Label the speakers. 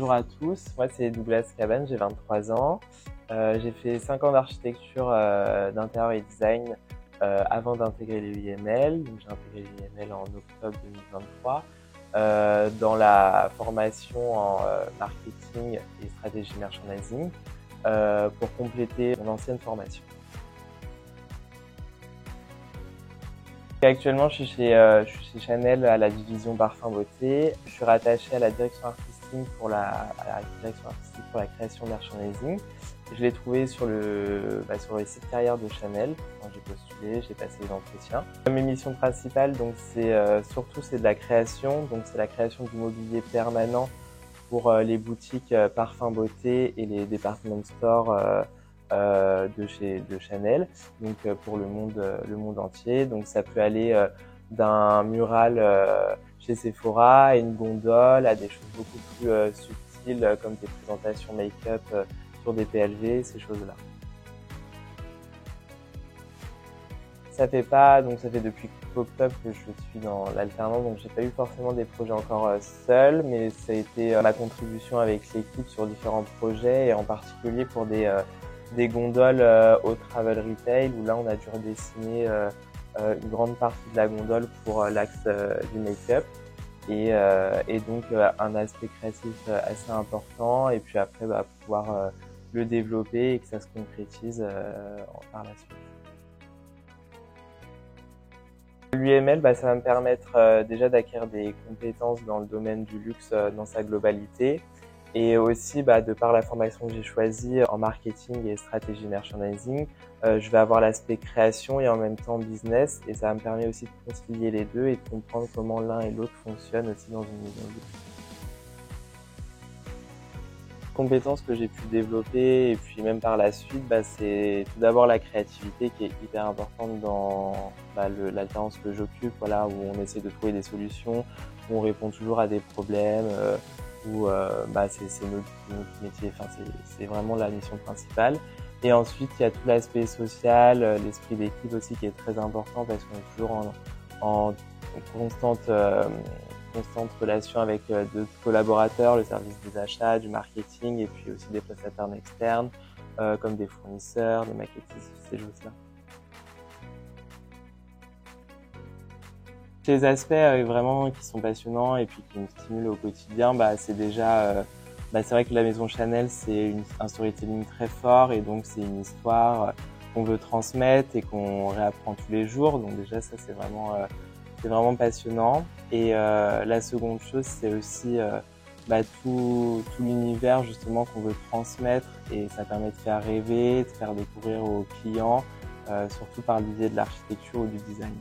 Speaker 1: Bonjour à tous, moi c'est Douglas Cabane, j'ai 23 ans. J'ai fait 5 ans d'architecture d'intérieur et design avant d'intégrer les UML. J'ai intégré les UML en octobre 2023 dans la formation en marketing et stratégie merchandising pour compléter mon ancienne formation. Actuellement, je suis chez Chanel à la division parfum beauté. Je suis rattaché à la direction artistique pour la création merchandising. Je l'ai trouvé sur le site carrière de Chanel. Quand j'ai postulé, j'ai passé les entretiens. Mes missions principales, donc c'est de la création. Donc c'est la création du mobilier permanent pour les boutiques parfum beauté et les department stores de Chanel, donc pour le monde entier. Donc ça peut aller d'un mural chez Sephora à une gondole, à des choses beaucoup plus subtiles comme des présentations make-up sur des PLV, ces choses-là. Ça fait depuis octobre que je suis dans l'alternance, donc j'ai pas eu forcément des projets encore seul, mais ça a été ma contribution avec l'équipe sur différents projets et en particulier pour des gondoles au travel retail où là on a dû redessiner une grande partie de la gondole pour l'axe du make-up et donc un aspect créatif assez important et puis après pouvoir le développer et que ça se concrétise par la suite. L'UML, ça va me permettre déjà d'acquérir des compétences dans le domaine du luxe dans sa globalité et aussi de par la formation que j'ai choisie en marketing et stratégie merchandising, je vais avoir l'aspect création et en même temps business et ça me permet aussi de concilier les deux et de comprendre comment l'un et l'autre fonctionnent aussi dans une maison de luxe. Compétences que j'ai pu développer et puis même par la suite, c'est tout d'abord la créativité qui est hyper importante dans l'alternance que j'occupe, où on essaie de trouver des solutions, où on répond toujours à des problèmes, où c'est notre métier, c'est vraiment la mission principale. Et ensuite, il y a tout l'aspect social, l'esprit d'équipe aussi qui est très important parce qu'on est toujours en constante relation avec d'autres collaborateurs, le service des achats, du marketing et puis aussi des prestataires externes comme des fournisseurs, des maquettistes, ces choses-là. Les aspects vraiment qui sont passionnants et puis qui me stimulent au quotidien, c'est déjà c'est vrai que la maison Chanel c'est un storytelling très fort et donc c'est une histoire qu'on veut transmettre et qu'on réapprend tous les jours. Donc déjà ça c'est vraiment passionnant. Et la seconde chose, c'est aussi tout l'univers justement qu'on veut transmettre et ça permet de faire rêver, de faire découvrir aux clients, surtout par le biais de l'architecture ou du design.